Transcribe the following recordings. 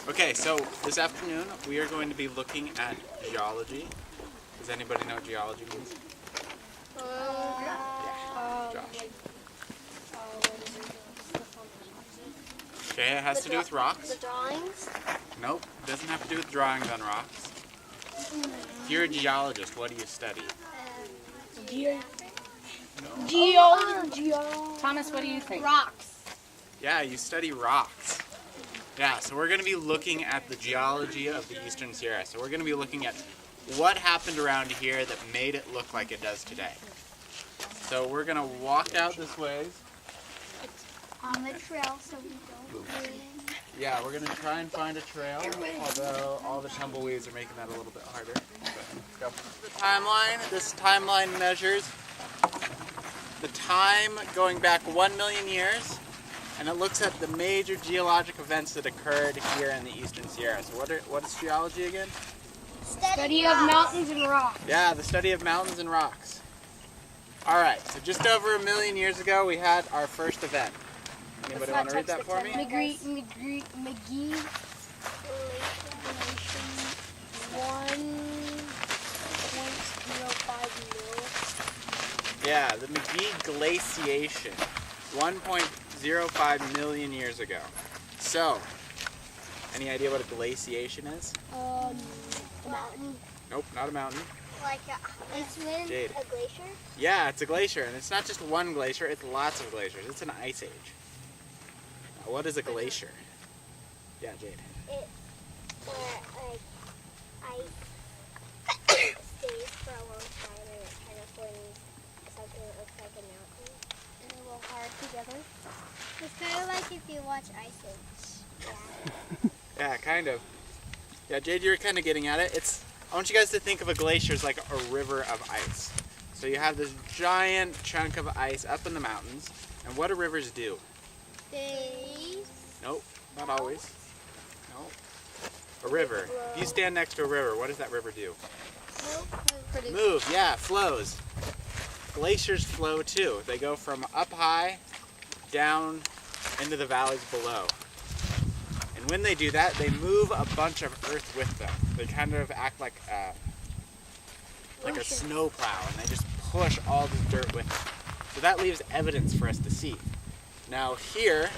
Okay, so this afternoon we are going to be looking at geology. Does anybody know what geology means? Josh. Okay, it has to do with rocks. The drawings? Nope, it doesn't have to do with drawings on rocks. If you're a geologist, what do you study? Geology. Thomas, what do you think? Rocks. Yeah, you study rocks. Yeah, so we're going to be looking at the geology of the Eastern Sierra. So we're going to be looking at what happened around here that made it look like it does today. So we're going to walk out this ways. On the trail so we don't win. Yeah, we're going to try and find a trail, although all the tumbleweeds are making that a little bit harder. So, let's go. The timeline. This timeline measures the time going back 1 million years, and it looks at the major geologic events that occurred here in the Eastern Sierra. So what is geology again? Study of mountains and rocks. Yeah, the study of mountains and rocks. Alright, so just over 1 million years ago we had our first event. Anybody want to read that for me? McGee. 1.05 mil. Yeah, the McGee glaciation. 1.05 million years ago. So, any idea what a glaciation is? A mountain. Nope, not a mountain. Like Jade. a glacier? Yeah, it's a glacier, and it's not just one glacier, it's lots of glaciers. It's an ice age. Now, what is a glacier? Yeah, Jade. It like ice stays for a long time and it kind of forms something that looks like a mountain. And a little hard together. It's kind of like if you watch Ice Age. Yeah. Yeah, kind of. Yeah, Jade, you're kind of getting at it. I want you guys to think of a glacier as like a river of ice. So you have this giant chunk of ice up in the mountains, and what do rivers do? They Nope, not always. Nope. A river. If you stand next to a river, what does that river do? Move, yeah, flows. Glaciers flow too. They go from up high down into the valleys below. And when they do that, they move a bunch of earth with them. They kind of act like a snowplow, and they just push all the dirt with them. So that leaves evidence for us to see. Now here,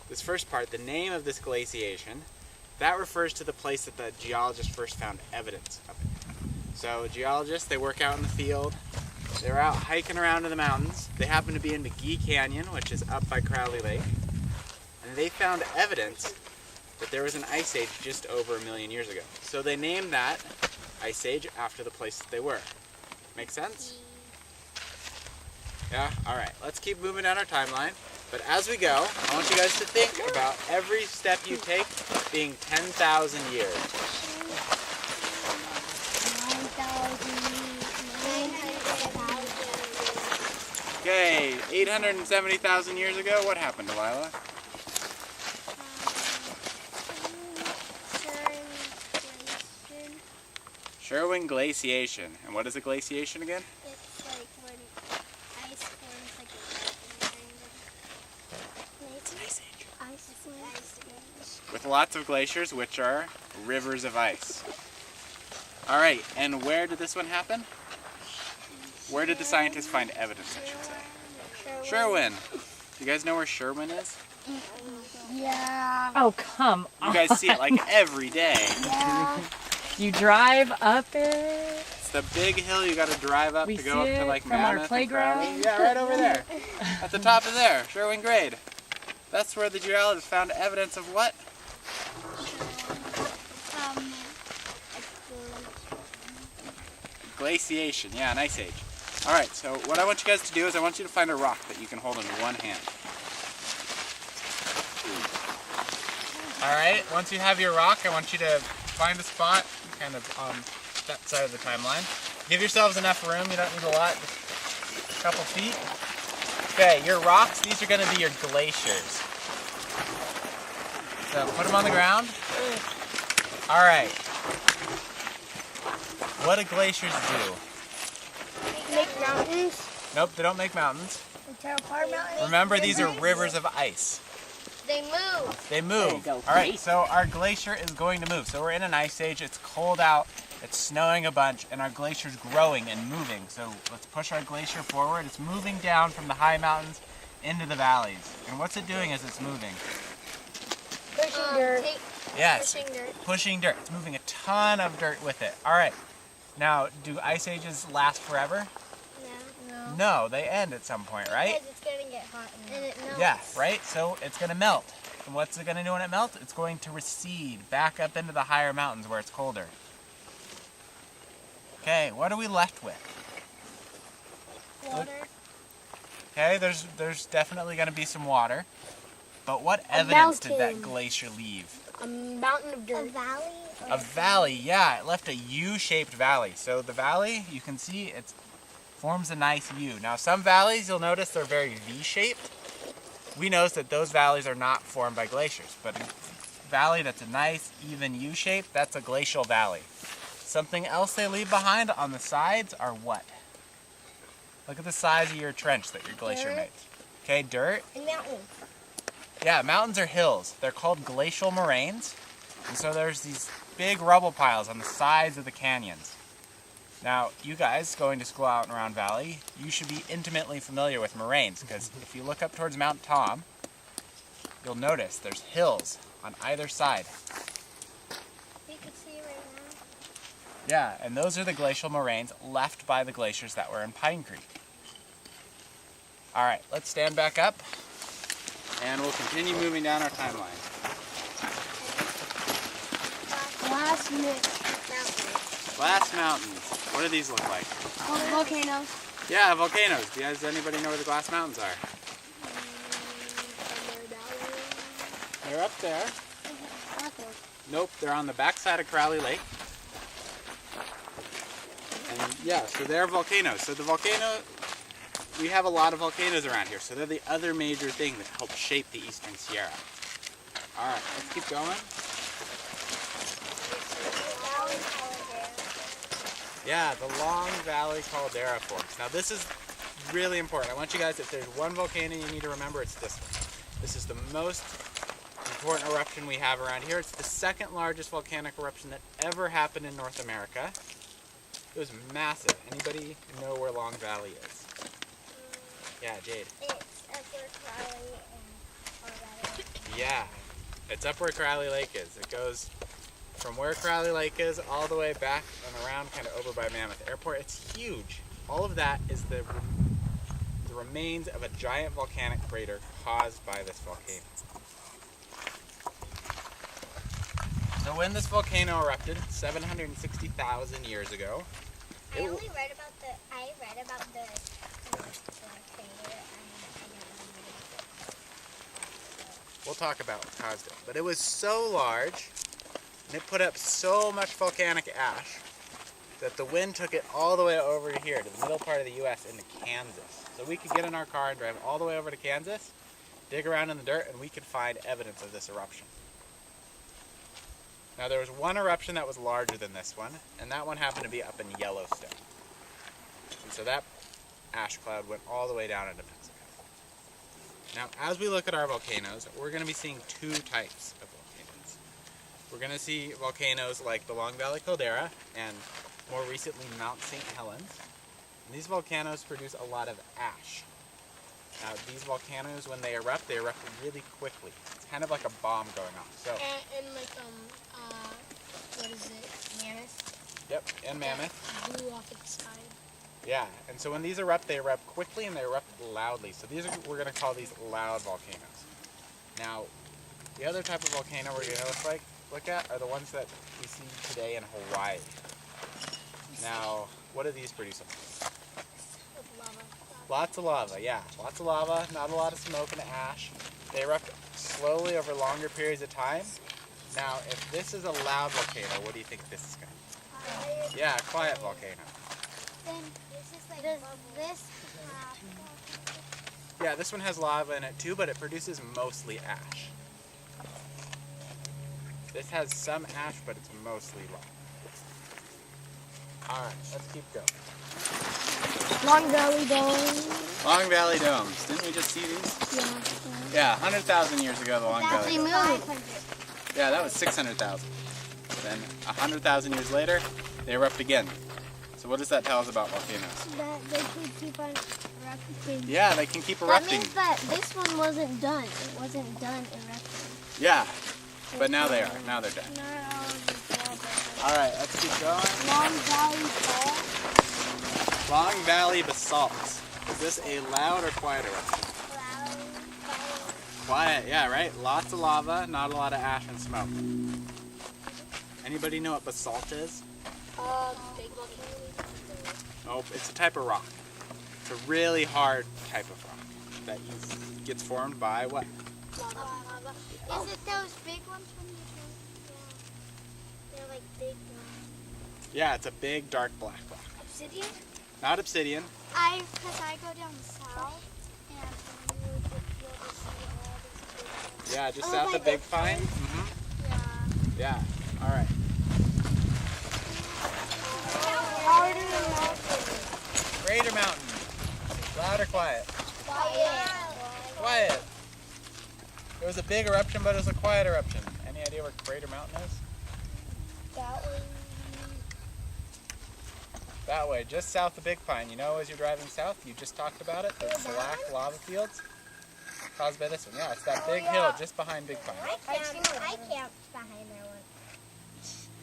this first part, the name of this glaciation, that refers to the place that the geologists first found evidence of it. So geologists, they work out in the field. They were out hiking around in the mountains. They happened to be in McGee Canyon, which is up by Crowley Lake. And they found evidence that there was an ice age just over 1 million years ago. So they named that ice age after the place that they were. Make sense? Yeah? Alright, let's keep moving down our timeline. But as we go, I want you guys to think about every step you take being 10,000 years. 9,000. Okay, 870,000 years ago, what happened, Delilah? Sherwin glaciation. And what is a glaciation again? It's like when ice forms like a triangle. It's an ice age. Ice age. With lots of glaciers, which are rivers of ice. Alright, and where did this one happen? Where did the scientists find evidence, I should say? Sherwin. You guys know where Sherwin is? Yeah. Oh, come on. You guys see it like every day. Yeah. You drive up it. It's the big hill you gotta drive up We to go up see to it like from our Mammoth and playground. Crowley. Yeah, right over there. At the top of there, Sherwin grade. That's where the geologists found evidence of what? Glaciation, yeah, an ice age. Alright, so what I want you guys to do is I want you to find a rock that you can hold in one hand. Alright, once you have your rock, I want you to find a spot kind of on that side of the timeline. Give yourselves enough room, you don't need a lot, just a couple feet. Okay, your rocks, these are going to be your glaciers. So put them on the ground. Alright. What do glaciers do? Make mountains. Nope, they don't make mountains. They tear apart mountains. Remember, these are rivers of ice. They move. They move. go. All right, so our glacier is going to move. So we're in an ice age. It's cold out. It's snowing a bunch, and our glacier's growing and moving. So let's push our glacier forward. It's moving down from the high mountains into the valleys. And what's it doing as it's moving? Pushing dirt. Yes, Pushing dirt. pushing dirt. It's moving a ton of dirt with it. All right. Now, do ice ages last forever? No. No, they end at some point, right? Because it's going to get hot and it melts. Yeah, right? So it's going to melt. And what's it going to do when it melts? It's going to recede back up into the higher mountains where it's colder. Okay, what are we left with? Water. Okay, there's definitely going to be some water. But what evidence did that mountain. glacier leave? A mountain of dirt. A valley? A valley, yeah. It left a U-shaped valley. So the valley, you can see it forms a nice U. Now some valleys, you'll notice they're very V-shaped. We notice that those valleys are not formed by glaciers. But a valley that's a nice, even U-shape, that's a glacial valley. Something else they leave behind on the sides are what? Look at the size of your trench that your glacier Dirt. made. Okay, dirt. And mountains. Yeah, mountains are hills. They're called glacial moraines. And so there's these big rubble piles on the sides of the canyons. Now, you guys going to school out in Round Valley, you should be intimately familiar with moraines, because if you look up towards Mount Tom, you'll notice there's hills on either side. You can see right now. Yeah, and those are the glacial moraines left by the glaciers that were in Pine Creek. All right, let's stand back up, and we'll continue moving down our timeline. Glass mountains. Glass mountains. What do these look like? Volcanoes. Yeah, volcanoes. Does anybody know where the glass mountains are? They're up there. Nope, they're on the backside of Crowley Lake. And yeah, so they're volcanoes. So the volcano, we have a lot of volcanoes around here. So they're the other major thing that helped shape the Eastern Sierra. All right, let's keep going. Yeah, the Long Valley Caldera forms. Now this is really important. I want you guys, if there's one volcano you need to remember, it's this one. This is the most important eruption we have around here. It's the second largest volcanic eruption that ever happened in North America. It was massive. Anybody know where Long Valley is? Yeah, Jade. It's up where Crowley and Colorado. Yeah, it's up where Crowley Lake is. It goes from where Crowley Lake is all the way back and around kind of over by Mammoth Airport. It's huge. All of that is the remains of a giant volcanic crater caused by this volcano. So when this volcano erupted 760,000 years ago, I read about the crater. we'll talk about what caused it. But it was so large, and it put up so much volcanic ash, that the wind took it all the way over here to the middle part of the U.S. into Kansas. So we could get in our car and drive all the way over to Kansas, dig around in the dirt, and we could find evidence of this eruption. Now there was one eruption that was larger than this one, and that one happened to be up in Yellowstone. And so that ash cloud went all the way down into Mexico. Now as we look at our volcanoes, we're going to be seeing two types of volcanoes. We're going to see volcanoes like the Long Valley Caldera and more recently Mount St. Helens. And these volcanoes produce a lot of ash. Now these volcanoes, when they erupt really quickly. It's kind of like a bomb going off. So And like what is it? Mammoth. Yep, and Mammoth. Blew off at the sky. Yeah, and so when these erupt, they erupt quickly and they erupt loudly. So these are, we're going to call these loud volcanoes. Now, the other type of volcano we're going to look at are the ones that we see today in Hawaii. Now, what do these produce? Lava. Lots of lava, yeah. Lots of lava, not a lot of smoke and ash. They erupt slowly over longer periods of time. Now, if this is a loud volcano, what do you think this is going to be? Yeah, a quiet volcano. Then this is like does this have Yeah, this one has lava in it too, but it produces mostly ash. This has some ash, but it's mostly lava. Alright, let's keep going. Long Valley Dome? Long Valley Domes. Didn't we just see these? Yeah. Yeah, 100,000 years ago, the Long Valley. Moved. Yeah, that was 600,000. Then 100,000 years later, they erupt again. So what does that tell us about volcanoes? That they could keep on erupting. Yeah, they can keep That erupting. means that this one wasn't done. It wasn't done erupting. Yeah, but now they are. Now they're done. Not all of these are. All right, let's keep going. Long Valley Fault. Long Valley basalt. Is this a loud or quiet eruption? Quiet, yeah, right? Lots of lava, not a lot of ash and smoke. Anybody know what basalt is? Big volcano. Nope, it's a type of rock. It's a really hard type of rock that gets formed by what? Lava. Is it those big ones from the tree? Yeah. They're like big ones. Yeah, it's a big dark black rock. Obsidian? Not obsidian. Because I go down south and you would be able to see all these big ones. Yeah, just Oh, south by of Big this Pine. one? Yeah, all right. Harder mountain. Crater Mountain. Loud or quiet? Quiet. It was a big eruption, but it was a quiet eruption. Any idea where Crater Mountain is? That way. That way, just south of Big Pine. You know, as you're driving south, you just talked about it, the black lava fields caused by this one. Yeah, it's that big hill just behind Big Pine. I camped behind that one.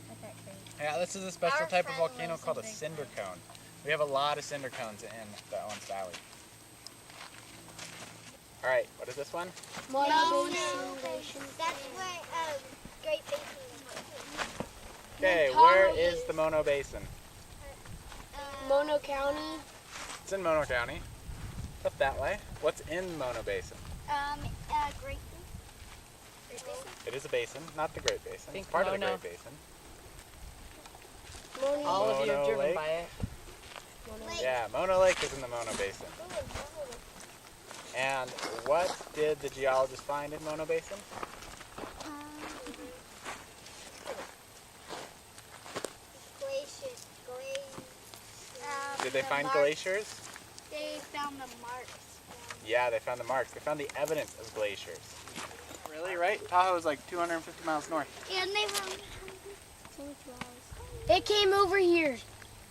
With that crane. Yeah, this is a special type of volcano called a cinder cone. We have a lot of cinder cones in the Owens Valley. All right, what is this one? Mono Basin. That's where Great Basin is. Okay, where is the Mono Basin? Mono County. It's in Mono County. It's up that way. What's in Mono Basin? Great Basin. It is a basin, not the Great Basin. Think It's part of the Mono. Great Basin. All of you have Mono driven Lake? by it. Yeah, Mono Lake is in the Mono Basin. And what did the geologists find in Mono Basin? Glaciers. Did they find glaciers? They found the marks. Yeah, they found the marks. They found the evidence of glaciers. Really, right? Tahoe is like 250 miles north. And they were. It came over here.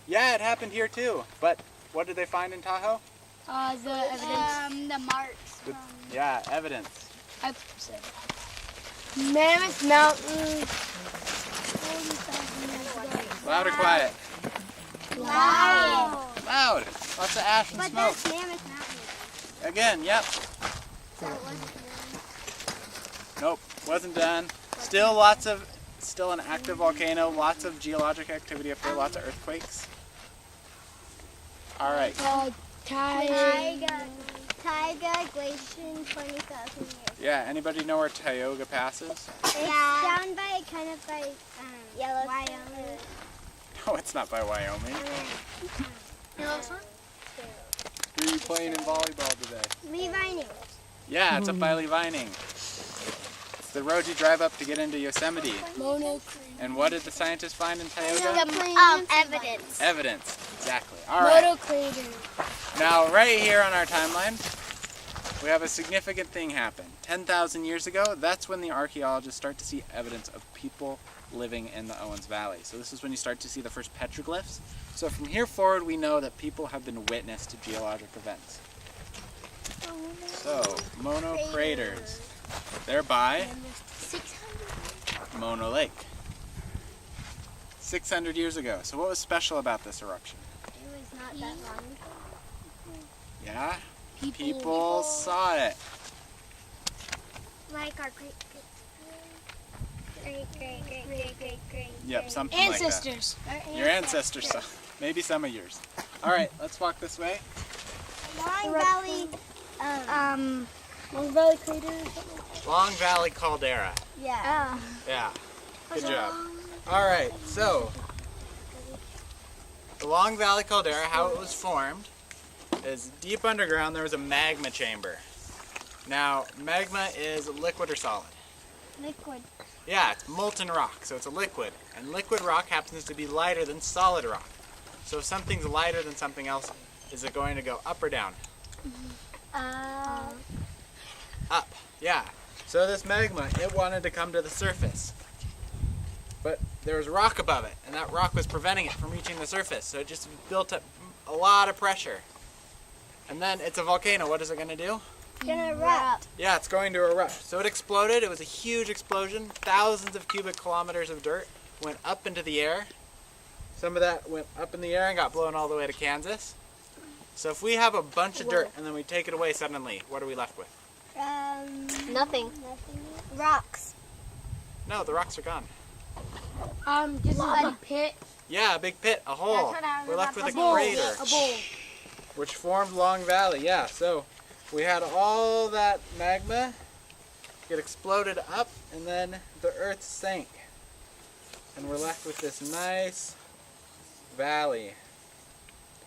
Yeah, it happened here too. But what did they find in Tahoe? The evidence. The marks. Yeah, evidence. Mammoth Mountain. Loud or quiet? Wow. Loud. Lots of ash and But smoke. that's Mammoth Mountain. Again, yep. Nope, wasn't done. Still an active volcano, lots of geologic activity up there, lots of earthquakes. All right. Taiga Glacier, 20,000 years. Yeah, anybody know where Tioga Pass is? It's down by, kind of by Wyoming. No, it's not by Wyoming. Yellowstone? Who are you playing in volleyball today? Levining. Yeah, it's up by Levining. It's the road you drive up to get into Yosemite. Mono And what did the scientists find in Tioga? Evidence. Evidence, exactly. All right. Mono crater. Now, right here on our timeline, we have a significant thing happen. 10,000 years ago, that's when the archaeologists start to see evidence of people living in the Owens Valley. So this is when you start to see the first petroglyphs. So from here forward, we know that people have been witness to geologic events. So, Mono craters. They're by 600. Mono Lake. 600 years ago. So what was special about this eruption? It was not that long ago. Yeah? People saw it. Like our great. Yep, something like that. Ancestors. Your ancestors saw. Maybe some of yours. All right, let's walk this way. Long Valley. Long Valley crater or something. Long Valley Caldera. Yeah. Yeah, good job. All right, so the Long Valley Caldera, how it was formed is deep underground there was a magma chamber. Now, magma is liquid or solid? Liquid. Yeah, it's molten rock, so it's a liquid. And liquid rock happens to be lighter than solid rock. So if something's lighter than something else, is it going to go up or down? Uh, Up. Yeah. So this magma, it wanted to come to the surface. But there was rock above it, and that rock was preventing it from reaching the surface. So it just built up a lot of pressure. And then it's a volcano. What is it going to do? It's gonna erupt. Yeah, it's going to erupt. So it exploded. It was a huge explosion. Thousands of cubic kilometers of dirt went up into the air. Some of that went up in the air and got blown all the way to Kansas. So if we have a bunch of dirt and then we take it away suddenly, what are we left with? Nothing. Rocks. No, the rocks are gone. Just a big pit. Yeah, a big pit, a hole. That's what I We're left with a remember. crater, A bowl. which formed Long Valley. Yeah, so we had all that magma get exploded up, and then the earth sank. And we're left with this nice valley.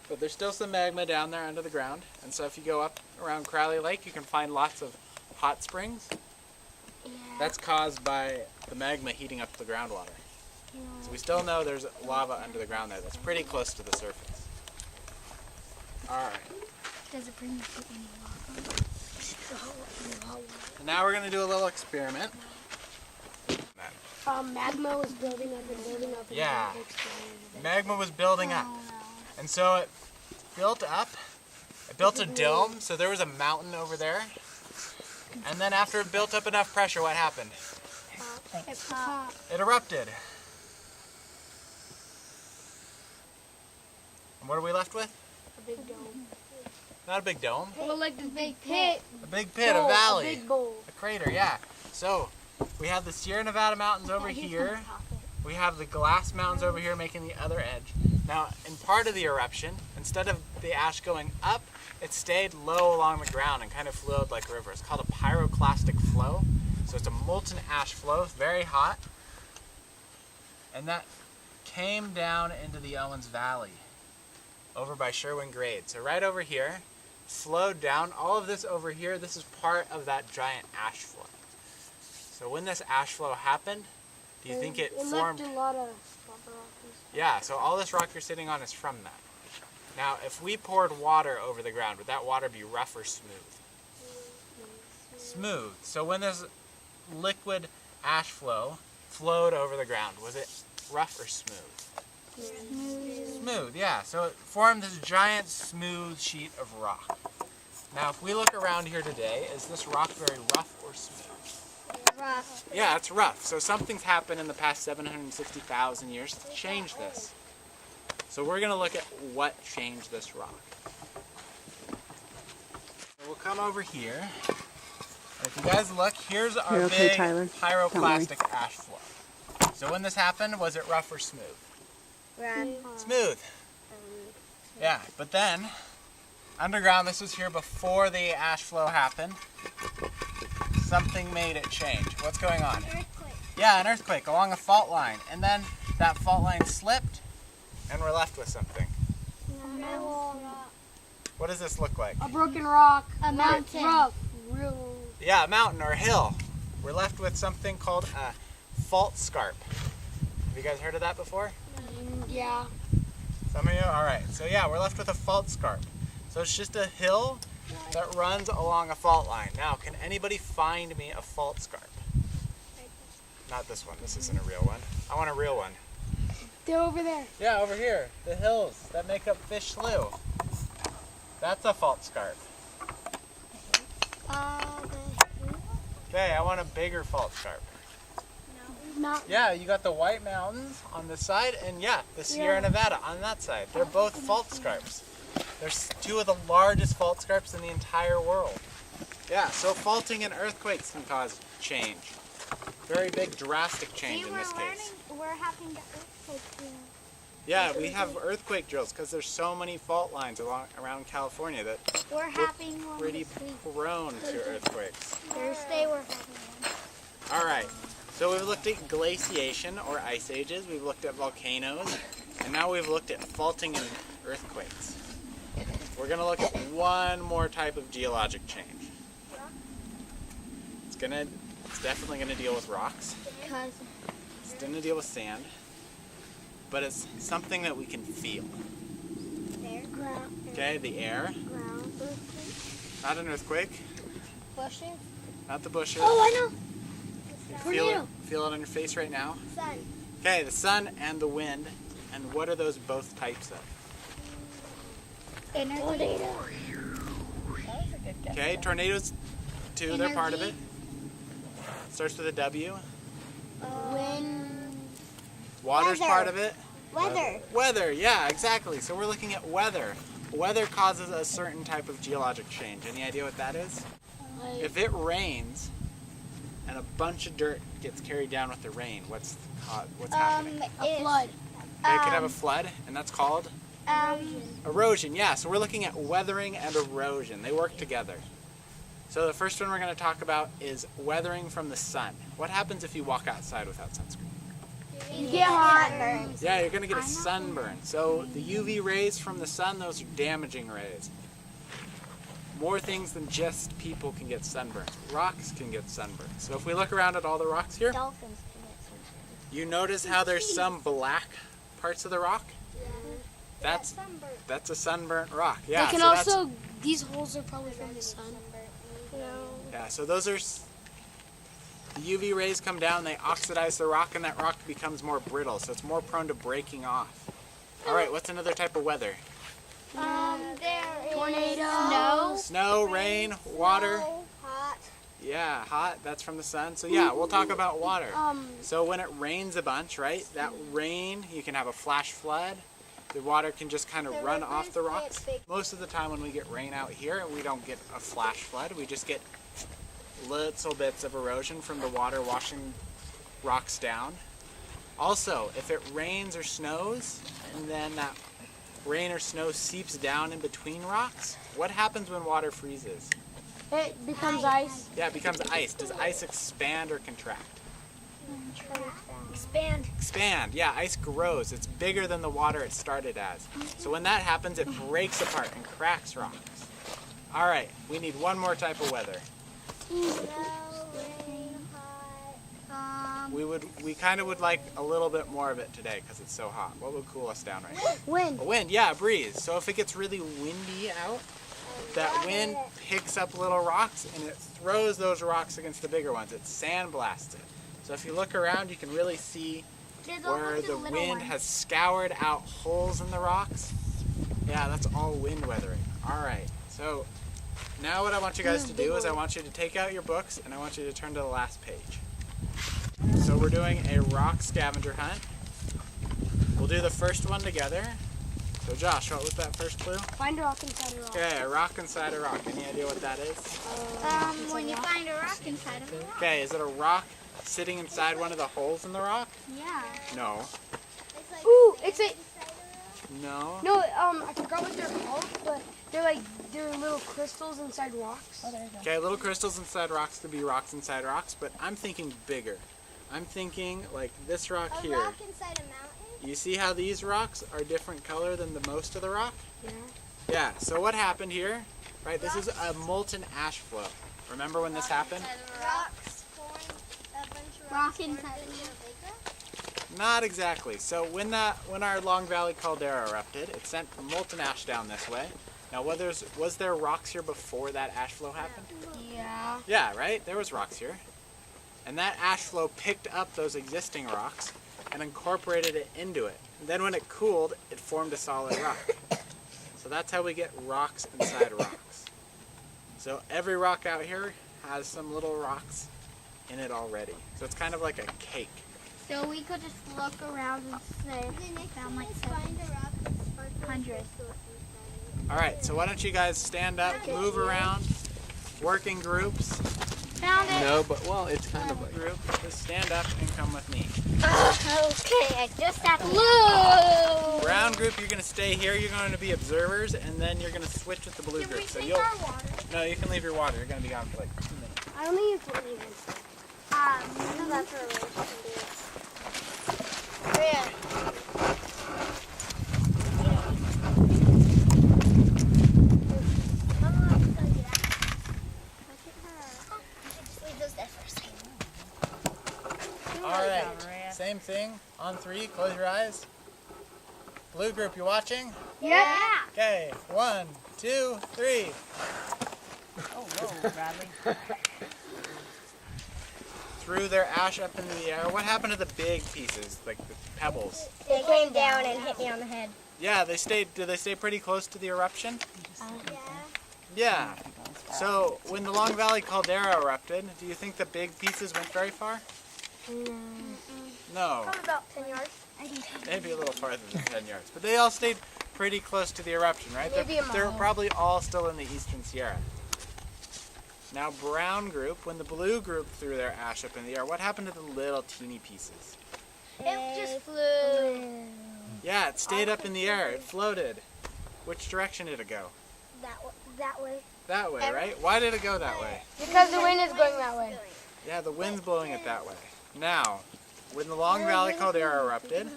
But there's still some magma down there under the ground. And so if you go up around Crowley Lake, you can find lots of hot springs. Yeah. That's caused by the magma heating up the groundwater. So we still know there's lava under the ground there that's pretty close to the surface. Alright. Does it bring you to any lava? And now we're going to do a little experiment. Magma was building up and building up. Yeah. Magma was building up. And so it built up. It built a dome, so there was a mountain over there. And then after it built up enough pressure, what happened? It popped. It erupted. And what are we left with? A big dome. Not a big dome. Well, like this big pit. A big pit, a valley. A big bowl. A crater, yeah. So we have the Sierra Nevada mountains over here. We have the Glass Mountains over here making the other edge. Now, in part of the eruption, instead of the ash going up, it stayed low along the ground and kind of flowed like a river. It's called a pyroclastic flow. So it's a molten ash flow, very hot. And that came down into the Owens Valley over by Sherwin Grade. So right over here, flowed down. All of this over here, this is part of that giant ash flow. So when this ash flow happened, do you think it formed? Left a lot of rocks. Yeah, so all this rock you're sitting on is from that. Now, if we poured water over the ground, would that water be rough or smooth? Smooth. So when this liquid ash flow flowed over the ground, was it rough or smooth? Smooth, yeah. So it formed this giant smooth sheet of rock. Now, if we look around here today, is this rock very rough or smooth? Rough. Yeah, it's rough. So something's happened in the past 760,000 years to change this. So we're going to look at what changed this rock. So we'll come over here. And if you guys look, here's our big pyroclastic ash flow. So when this happened, was it rough or smooth? Rough. Smooth. Yeah, but then underground, this was here before the ash flow happened. Something made it change. What's going on? Earthquake. Yeah, an earthquake along a fault line. And then that fault line slipped, and we're left with something. What does this look like? A broken rock. A mountain. Rough. Real. Yeah, a mountain or a hill. We're left with something called a fault scarp. Have you guys heard of that before? Yeah. Some of you? Alright, so yeah, we're left with a fault scarp. So it's just a hill that runs along a fault line. Now, can anybody find me a fault scarp? Not this one. This isn't a real one. I want a real one. They're over there. Yeah, over here. The hills that make up Fish Slough. That's a fault scarp. Okay, I want a bigger fault scarp. Not. Yeah, you got the White Mountains on this side, and yeah, the Sierra Nevada on that side. They're both fault scarps. They're two of the largest fault scarps in the entire world. Yeah, so faulting and earthquakes can cause change. Very big, drastic change in this case. We're having the earthquake drill. Yeah, we have earthquake drills because there's so many fault lines around California that We're having one pretty this week. prone to earthquakes. Thursday we're having one. All right, so we've looked at glaciation or ice ages, we've looked at volcanoes, and now we've looked at faulting and earthquakes. We're going to look at one more type of geologic change. It's definitely going to deal with rocks. Because It's going to deal with sand. But it's something that we can feel. there. Ground. Okay, the air. Ground earthquake. Not an earthquake. Bushes. Not the bushes. Oh, I know. Feel it on your face right now. Sun. Okay, the sun and the wind. And what are those both types of? Tornado. Okay, tornadoes too, they're part of it. Energy. Starts with a W. Wind. Water's Weather. part of it. Weather. Weather, yeah, exactly. So we're looking at weather. Weather causes a certain type of geologic change. Any idea what that is? If it rains and a bunch of dirt gets carried down with the rain, what's happening? A flood. Okay, it could have a flood, and that's called erosion. Yeah, so we're looking at weathering and erosion. They work together. So the first one we're going to talk about is weathering from the sun. What happens if you walk outside without sunscreen? You get hot. Yeah, you're going to get a sunburn. So the UV rays from the sun, those are damaging rays. More things than just people can get sunburns. Rocks can get sunburns. So if we look around at all the rocks here, Dolphins can get sunburned. you notice how there's some black parts of the rock? Yeah. That's a sunburnt rock. Yeah. They can so also, these holes are probably from the sun. Yeah, so those are, the UV rays come down, they oxidize the rock, and that rock becomes more brittle, so it's more prone to breaking off. All right, what's another type of weather? There is Tornado. Snow, rain, water. Hot. Yeah, hot, that's from the sun. So yeah, we'll talk about water. So when it rains a bunch, right, that rain, you can have a flash flood. The water can just kind of run off the rocks. Most of the time when we get rain out here, we don't get a flash flood. We just get little bits of erosion from the water washing rocks down. Also, if it rains or snows, and then that rain or snow seeps down in between rocks, what happens when water freezes? It becomes ice. Yeah, it becomes ice. Does ice expand or contract? Expand. Expand, yeah, ice grows. It's bigger than the water it started as. So when that happens, it breaks apart and cracks rocks. All right, we need one more type of weather. We kind of would like a little bit more of it today because it's so hot. What would cool us down right now? Wind. A wind, yeah, a breeze. So if it gets really windy out, that wind picks up little rocks and it throws those rocks against the bigger ones. It sandblasts it. So if you look around, you can really see where the wind has scoured out holes in the rocks. Yeah, that's all wind weathering. All right, so now what I want you guys to do is I want you to take out your books and I want you to turn to the last page. So we're doing a rock scavenger hunt. We'll do the first one together. So Josh, what was that first clue? Find a rock inside a rock. Okay, a rock inside a rock. Any idea what that is? When you find a rock inside of a rock. Okay, is it a rock sitting inside one of the holes in the rock? Yeah. No. Ooh, it's a, No. no, I forgot what they're called, but they're little crystals inside rocks. Oh, there you go. Okay, little crystals inside rocks could be rocks inside rocks, but I'm thinking bigger. I'm thinking like this rock A here. rock inside a mountain? You see how these rocks are different color than the most of the rock? Yeah. Yeah, so what happened here, right, this is a molten ash flow. Remember when this happened? Rocks formed a bunch of rocks inside of Not exactly. So when our Long Valley caldera erupted, it sent molten ash down this way. Now was there rocks here before that ash flow happened? Yeah. Yeah, right? There was rocks here. And that ash flow picked up those existing rocks and incorporated it into it. And then when it cooled, it formed a solid rock. So that's how we get rocks inside rocks. So every rock out here has some little rocks in it already. So it's kind of like a cake. So we could just look around and say, found like 700. All right, so why don't you guys stand up, move around, work in groups. Found it. No, but well, it's kind of like group. Just stand up and come with me. Okay, I just have blue. Brown group, you're going to stay here. You're going to be observers, and then you're going to switch with the blue group. So you'll. No, you can leave your water. You're going to be gone for like 2 minutes. I only use one even. So that's where we can do it. All right, same thing. On 3, close your eyes. Blue group, you watching? Yeah. Okay, 1, 2, 3. Oh, whoa, Bradley. threw their ash up into the air, what happened to the big pieces, like the pebbles? They came down and hit me on the head. Yeah, did they stay pretty close to the eruption? Yeah. Yeah. So, when the Long Valley caldera erupted, do you think the big pieces went very far? No. Probably about 10 yards. Maybe a little farther than 10 yards. But they all stayed pretty close to the eruption, right? Maybe a They're mile. probably all still in the eastern Sierra. Now, brown group, when the blue group threw their ash up in the air, what happened to the little teeny pieces? It just flew. Yeah, it stayed up in the air. It floated. Which direction did it go? That way. That way, right? Why did it go that way? Because the wind is going that way. Yeah, the wind's blowing it that way. Now, when the Long Valley caldera erupted,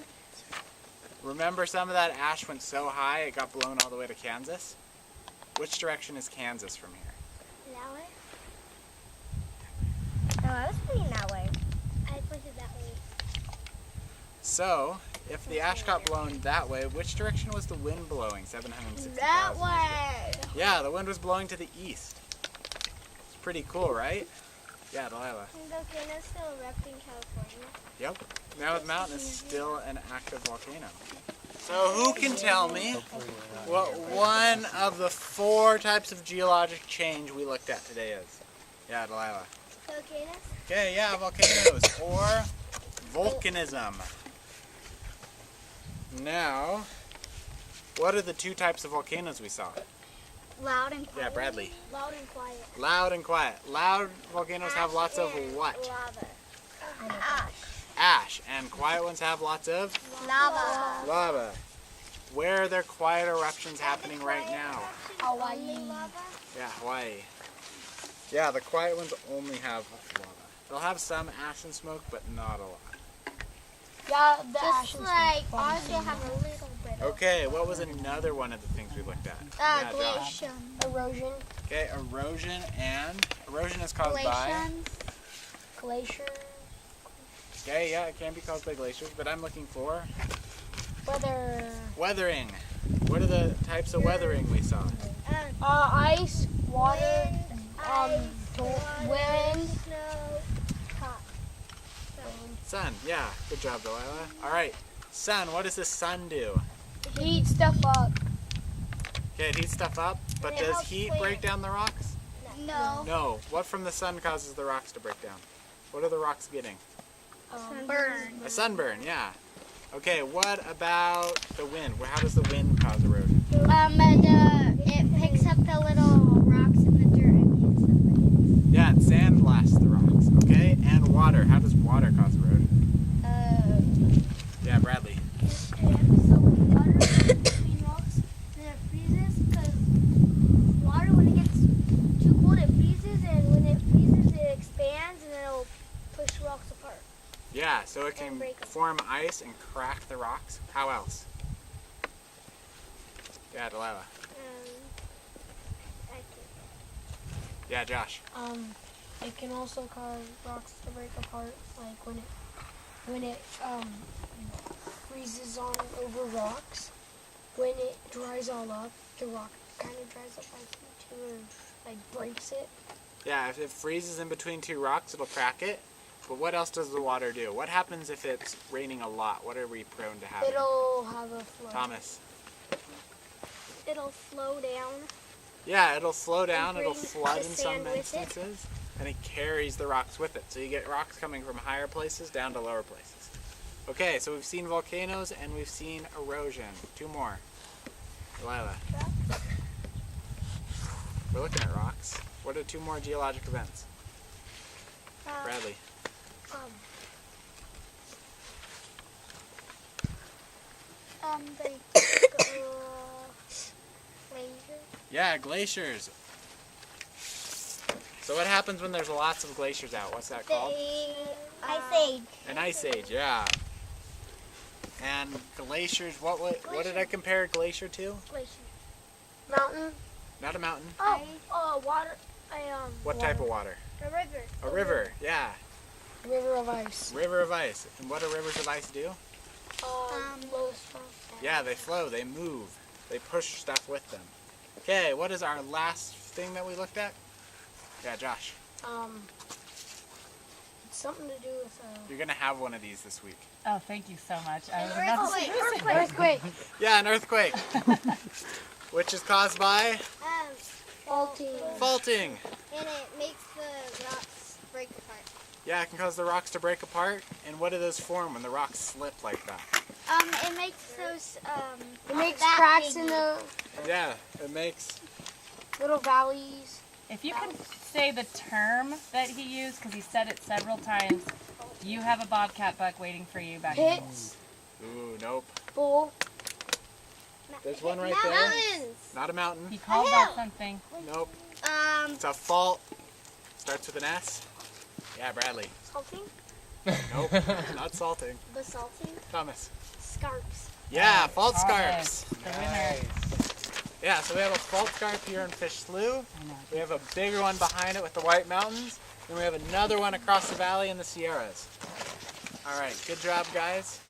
remember some of that ash went so high it got blown all the way to Kansas? Which direction is Kansas from here? That way? No, I was pointing that way. I pointed that way. So, if the ash got blown that way, which direction was the wind blowing 760,000 That years way. ago? Yeah, the wind was blowing to the east. It's pretty cool, right? Yeah, Delilah. The volcano's still erupting in California. Yep. Mammoth Mountain is still an active volcano. So who can tell me what one of the 4 types of geologic change we looked at today is? Yeah, Delilah. Volcanoes? Okay, yeah, volcanoes or volcanism. Now, what are the 2 types of volcanoes we saw? Loud and quiet. Yeah, Bradley. Loud and quiet. Loud and quiet. Loud volcanoes have lots of what? Lava. Ash. Ash. And quiet ones have lots of Lava. lava. Where are there quiet eruptions happening right now? Hawaii. Yeah, Hawaii. Yeah, the quiet ones only have lava. They'll have some ash and smoke, but not a lot. Yeah, the ash Just is like, fun. also have a little bit of Okay, what was another one of the things we looked at? Yeah, Josh. glaciation. Erosion, Okay, erosion is caused by. glacier, Okay, yeah, it can be caused by glaciers, but I'm looking for weather, weathering. What are the types of weathering we saw? ice, water, Wind, wind, snow, hot. Sun. Yeah, good job, Delilah. All right, sun. What does the sun do? heat stuff up. Okay, it heats stuff up, but It does helps heat clear. break down the rocks? No. No. What from the sun causes the rocks to break down? What are the rocks getting? Burn. A sunburn, yeah. Okay, what about the wind? How does the wind cause erosion? It picks up the little rocks in the dirt and hits them. Yeah, and sand blasts the rocks. Okay, and water. How does water cause erosion? Yeah, Bradley. So water between rocks, then it freezes because water, when it gets too cold, it freezes, and when it freezes, it expands, and it'll push rocks apart. Yeah, so it can break 'em. form ice and crack the rocks. How else? Yeah, Delilah. Yeah, Josh. It can also cause rocks to break apart, like when it freezes on over rocks. When it dries all up, the rock kind of dries up like too, or like breaks it. Yeah, if it freezes in between 2 rocks, it'll crack it. But what else does the water do? What happens if it's raining a lot? What are we prone to having? It'll have a flood. Thomas. It'll slow down. Yeah, it'll slow down, bring it'll flood the in some sand with it. instances, and it carries the rocks with it. So you get rocks coming from higher places down to lower places. Okay, so we've seen volcanoes and we've seen erosion. 2 more. Delilah. We're looking at rocks. What are 2 more geologic events? Bradley. Laser. Yeah, glaciers. So what happens when there's lots of glaciers out? What's that called? Ice Age. An ice age, yeah. And glaciers, what did I compare a glacier to? Mountain. Not a mountain. Water. What type of water? A river. A river, yeah. River of ice. River of ice. And what do rivers of ice do? Flow stuff. Yeah, they flow, they move. They push stuff with them. Okay, what is our last thing that we looked at? Yeah, Josh. It's something to do with You're gonna have one of these this week. Oh, thank you so much. I was about to say the same. earthquake. Yeah, an earthquake. Which is caused by Faulting. faulting. And it makes the rocks break apart. Yeah, it can cause the rocks to break apart. And what do those form when the rocks slip like that? It makes those It makes that cracks big. in the Yeah, it makes. little valleys. If you can say the term that he used, because he said it several times, you have a bobcat buck waiting for you back home. Pits, Ooh, nope. bowl. There's one right there. Mountains. Not a mountain. He called that something. Nope. It's a fault. Starts with an S. Yeah, Bradley. Salting. Nope. Not salting. Basalting. Thomas. Scarps. Yeah, fault Thomas, scarps. The winner. Yeah, so we have a fault scarp here in Fish Slough. I know. We have a bigger one behind it with the White Mountains. And we have another one across the valley in the Sierras. All right, good job, guys.